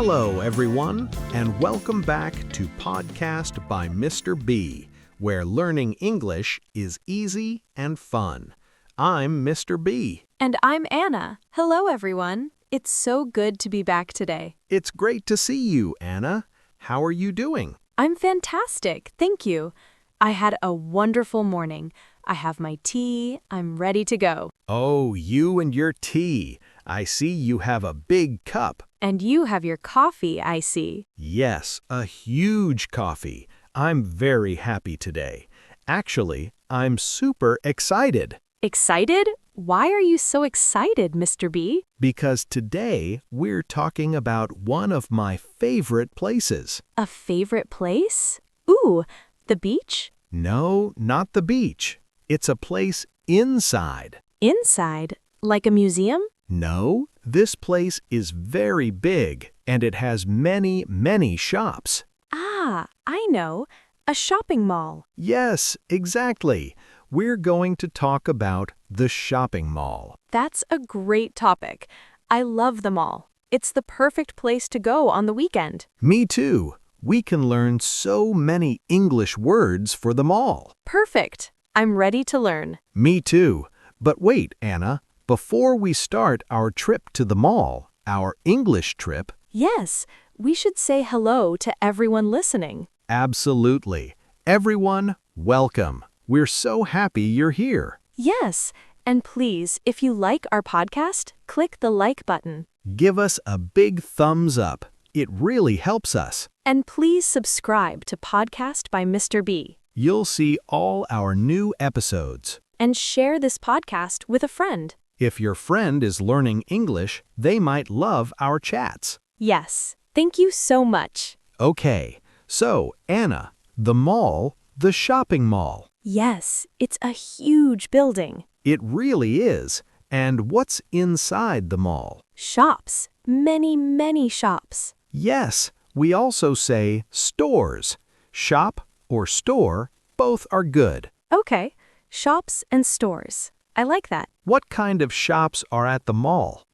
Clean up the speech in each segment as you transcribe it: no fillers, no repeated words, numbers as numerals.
Hello, everyone, and welcome back to Podcast by Mr. B, where learning English is easy and fun. I'm Mr. B. And I'm Anna. Hello, everyone. It's so good to be back today. It's great to see you, Anna. How are you doing? I'm fantastic, thank you. I had a wonderful morning. I have my tea. I'm ready to go. Oh, you and your tea. I see you have a big cup. And you have your coffee, I see. Yes, a huge coffee. I'm very happy today. Actually, I'm super excited. Excited? Why are you so excited, Mr. B? Because today we're talking about one of my favorite places. A favorite place? Ooh, the beach? No, not the beach. It's a place inside. Inside? Like a museum? No, this place is very big and it has many, many shops. Ah, I know. A shopping mall. Yes, exactly. We're going to talk about the shopping mall. That's a great topic. I love the mall. It's the perfect place to go on the weekend. Me too. We can learn so many English words for the mall. Perfect. I'm ready to learn. Me too. But wait, Anna. Before we start our trip to the mall, our English trip. Yes, we should say hello to everyone listening. Absolutely. Everyone, welcome. We're so happy you're here. Yes, and please, if you like our podcast, click the like button. Give us a big thumbs up. It really helps us. And please subscribe to Podcast by Mr. B. You'll see all our new episodes. And share this podcast with a friend. If your friend is learning English, they might love our chats. Yes, thank you so much. Okay, so Anna, the mall, the shopping mall. Yes, it's a huge building. It really is. And what's inside the mall? Shops. Many, many shops. Yes, we also say stores. Shop or store, both are good. Okay, shops and stores. I like that. What kind of shops are at the mall?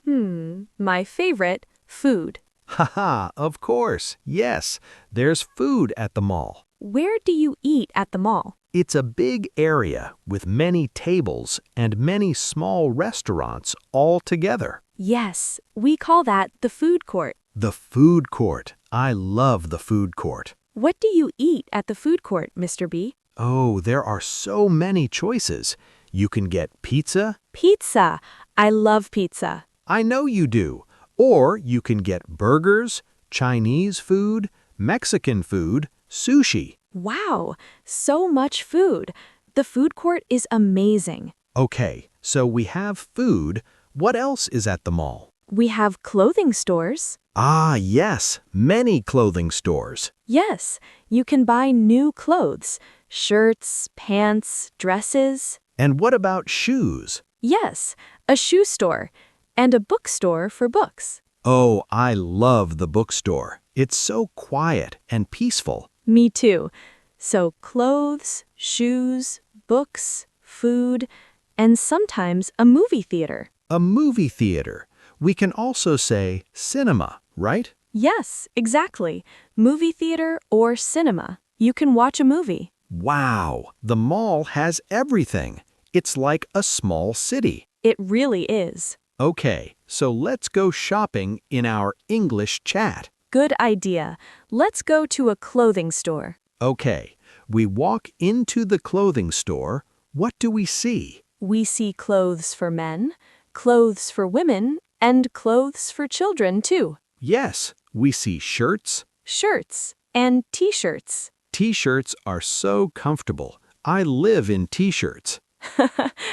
My favorite, food. Haha, of course. Yes, there's food at the mall. Where do you eat at the mall? It's a big area with many tables and many small restaurants all together. Yes, we call that the food court. The food court. I love the food court. What do you eat at the food court, Mr. B? Oh, there are so many choices. You can get pizza. Pizza. I love pizza. I know you do. Or you can get burgers, Chinese food, Mexican food, sushi. Wow, so much food. The food court is amazing. Okay, so we have food. What else is at the mall? We have clothing stores. Ah, yes, many clothing stores. Yes, you can buy new clothes, shirts, pants, dresses. And what about shoes? Yes, a shoe store and a bookstore for books. Oh, I love the bookstore. It's so quiet and peaceful. Me too. So clothes, shoes, books, food, and sometimes a movie theater. A movie theater. We can also say cinema, right? Yes, exactly. Movie theater or cinema. You can watch a movie. Wow, the mall has everything. It's like a small city. It really is. Okay, so let's go shopping in our English chat. Good idea. Let's go to a clothing store. Okay, we walk into the clothing store. What do we see? We see clothes for men, clothes for women, and clothes for children too. Yes, we see shirts. Shirts and t-shirts. T-shirts are so comfortable. I live in t-shirts.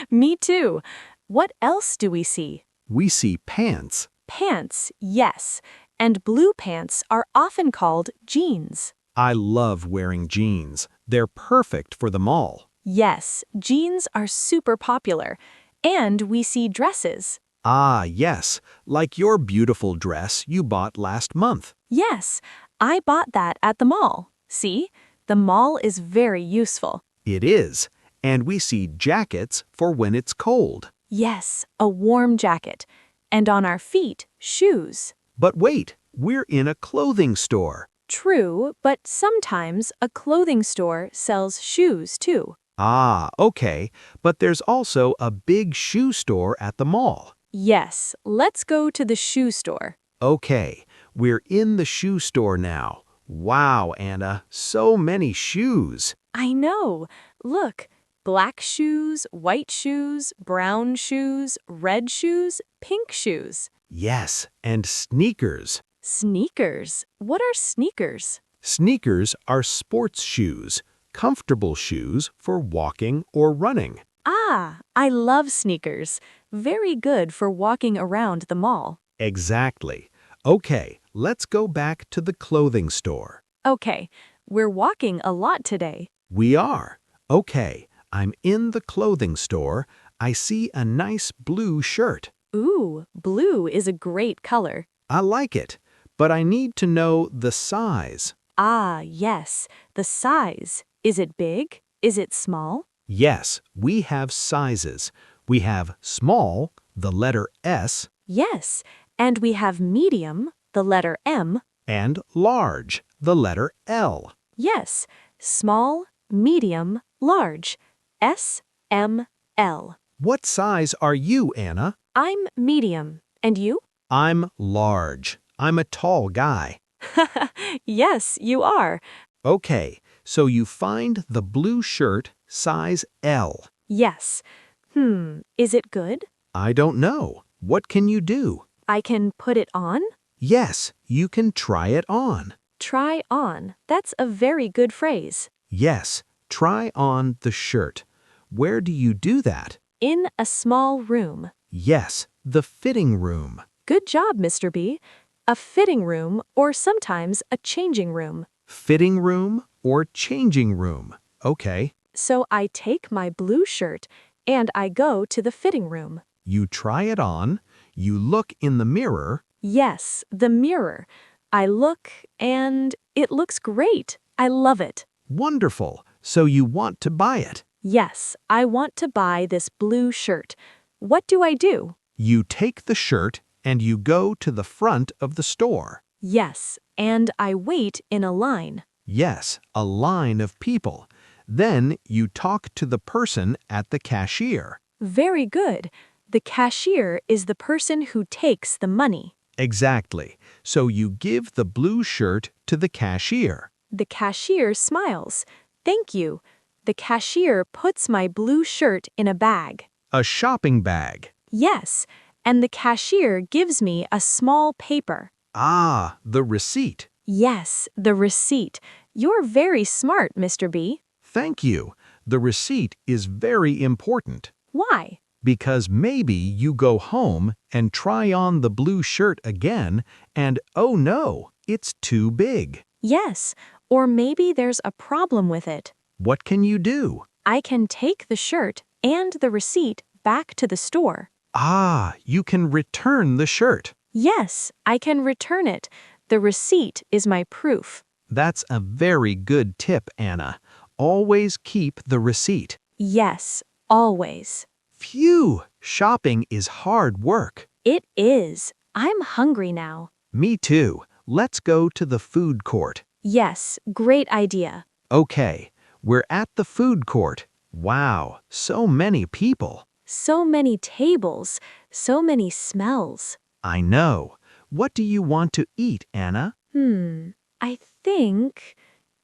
Me too. What else do we see? We see pants. Pants, yes. And blue pants are often called jeans. I love wearing jeans. They're perfect for the mall. Yes, jeans are super popular. And we see dresses. Ah, yes, like your beautiful dress you bought last month. Yes, I bought that at the mall. See, the mall is very useful. It is. And we see jackets for when it's cold. Yes, a warm jacket. And on our feet, shoes. But wait, We're in a clothing store. True, but sometimes a clothing store sells shoes too. Ah, okay. But there's also a big shoe store at the mall. Yes, let's go to the shoe store. Okay, we're in the shoe store now. Wow, Anna, so many shoes. I know. Look, black shoes, white shoes, brown shoes, red shoes, pink shoes. Yes, and sneakers. Sneakers. What are sneakers? Sneakers are sports shoes, comfortable shoes for walking or running. Ah, I love sneakers. Very good for walking around the mall. Exactly. Okay, let's go back to the clothing store. Okay, we're walking a lot today. We are. Okay, I'm in the clothing store. I see a nice blue shirt. Ooh, blue is a great color. I like it, but I need to know the size. Ah, yes, the size. Is it big? Is it small? Yes, we have sizes. We have small, the letter S, Yes, and we have medium, the letter M. and large, the letter L. Yes, small, medium, large. S, M, L. What size are you, Anna? I'm medium. And you? I'm large. I'm a tall guy. Yes, you are. Okay, so you find the blue shirt, size L. Yes. Is it good? I don't know. What can you do? I can put it on? Yes, you can try it on. Try on. That's a very good phrase. Yes, try on the shirt. Where do you do that? In a small room. Yes, the fitting room. Good job, Mr. B. A fitting room or sometimes a changing room. Fitting room or changing room. Okay. So I take my blue shirt and I go to the fitting room. You try it on, you look in the mirror. Yes, the mirror. I look and it looks great. I love it. Wonderful. So you want to buy it. Yes, I want to buy this blue shirt. What do I do? You take the shirt and you go to the front of the store. Yes, and I wait in a line. Yes, a line of people. Then you talk to the person at the cashier. Very good. The cashier is the person who takes the money. Exactly. So you give the blue shirt to the cashier. The cashier smiles. Thank you. The cashier puts my blue shirt in a bag. A shopping bag. Yes, and the cashier gives me a small paper. Ah, the receipt. Yes, the receipt. You're very smart, Mr. B. Thank you. The receipt is very important. Why? Because maybe you go home and try on the blue shirt again and oh no, it's too big. Yes, or maybe there's a problem with it. What can you do? I can take the shirt and the receipt back to the store. Ah, you can return the shirt. Yes, I can return it. The receipt is my proof. That's a very good tip, Anna. Always keep the receipt. Yes, always. Phew, shopping is hard work. It is. I'm hungry now. Me too. Let's go to the food court. Yes, great idea. Okay, we're at the food court. Wow, so many people. So many tables, so many smells. I know. What do you want to eat, Anna? I think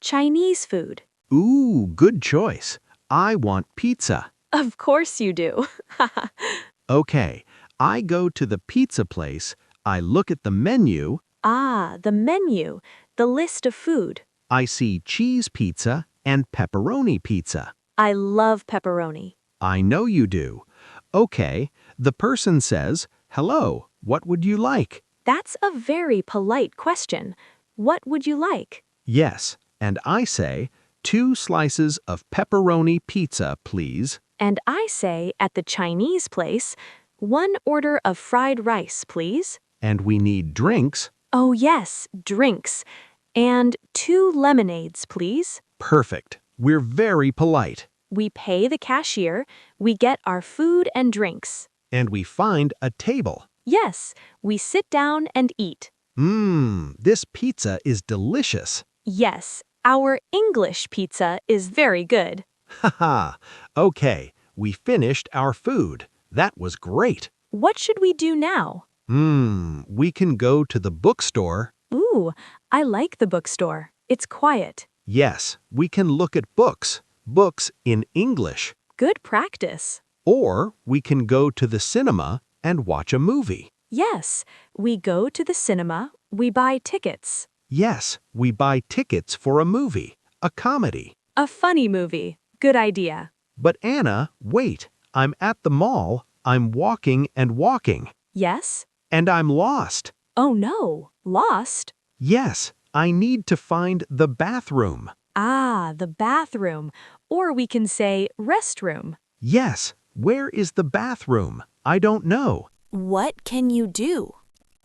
Chinese food. Ooh, good choice. I want pizza. Of course you do. Okay, I go to the pizza place. I look at the menu. Ah, the menu, the list of food. I see cheese pizza and pepperoni pizza. I love pepperoni. I know you do. Okay, the person says, "Hello, what would you like?" That's a very polite question. What would you like? Yes, and I say, 2 slices of pepperoni pizza, please. And I say at the Chinese place, 1 order of fried rice, please. And we need drinks. Oh yes, drinks. And 2 lemonades, please. Perfect. We're very polite. We pay the cashier, we get our food and drinks. And we find a table. Yes, we sit down and eat. This pizza is delicious. Yes, our English pizza is very good. Haha. Okay, we finished our food. That was great. What should we do now? We can go to the bookstore. Ooh, I like the bookstore. It's quiet. Yes, we can look at books. Books in English. Good practice. Or we can go to the cinema and watch a movie. Yes, we go to the cinema, we buy tickets. Yes, we buy tickets for a movie, a comedy. A funny movie. Good idea. But Anna, wait. I'm at the mall. I'm walking and walking. Yes? And I'm lost. Oh no, lost? Yes, I need to find the bathroom. Ah, the bathroom. Or we can say restroom. Yes, where is the bathroom? I don't know. What can you do?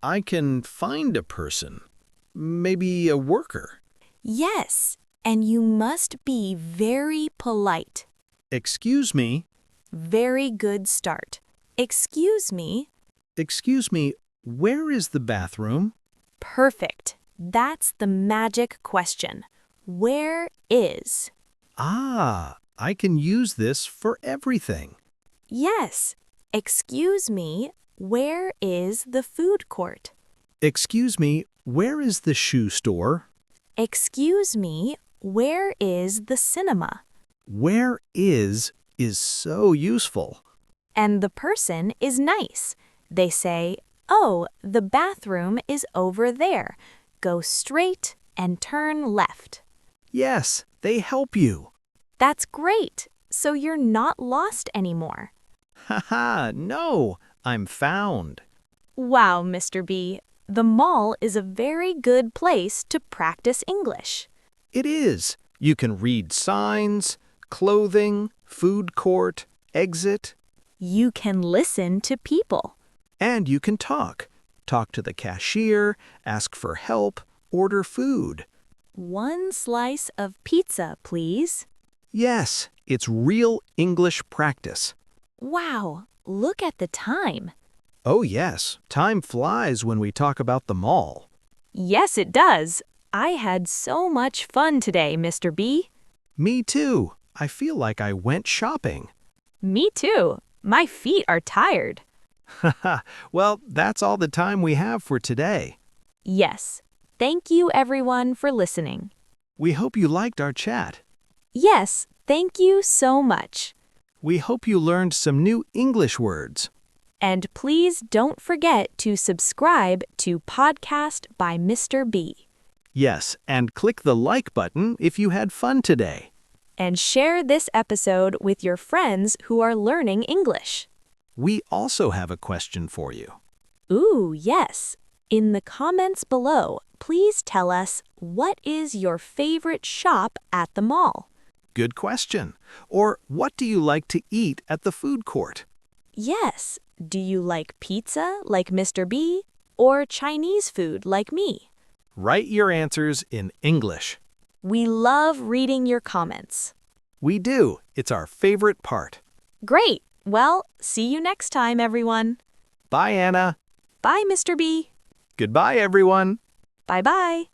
I can find a person. Maybe a worker. Yes, and you must be very polite. Excuse me. Very good start. Excuse me. Excuse me, where is the bathroom? Perfect. That's the magic question. Where is? Ah, I can use this for everything. Yes. Excuse me, where is the food court? Excuse me, where is the shoe store? Excuse me, where is the cinema? Where is so useful. And the person is nice. They say, "Oh, the bathroom is over there. Go straight and turn left." Yes, they help you. That's great. So you're not lost anymore. Haha, no, I'm found. Wow, Mr. B. The mall is a very good place to practice English. It is. You can read signs, clothing, food court, exit, You can listen to people. and you can talk. Talk to the cashier, ask for help, order food. 1 slice of pizza, please. Yes, it's real English practice. Wow, look at the time. Oh yes, time flies when we talk about the mall. Yes, it does. I had so much fun today, Mr. B. Me too. I feel like I went shopping. Me too. My feet are tired. Haha, well, that's all the time we have for today. Yes. Thank you, everyone, for listening. We hope you liked our chat. Yes, thank you so much. We hope you learned some new English words. And please don't forget to subscribe to Podcast by Mr. B. Yes, and click the like button if you had fun today. And share this episode with your friends who are learning English. We also have a question for you. Ooh, yes. In the comments below, please tell us, what is your favorite shop at the mall? Good question. Or what do you like to eat at the food court? Yes. Do you like pizza like Mr. B or Chinese food like me? Write your answers in English. We love reading your comments. We do. It's our favorite part. Great. Well, see you next time, everyone. Bye, Anna. Bye, Mr. B. Goodbye, everyone. Bye-bye.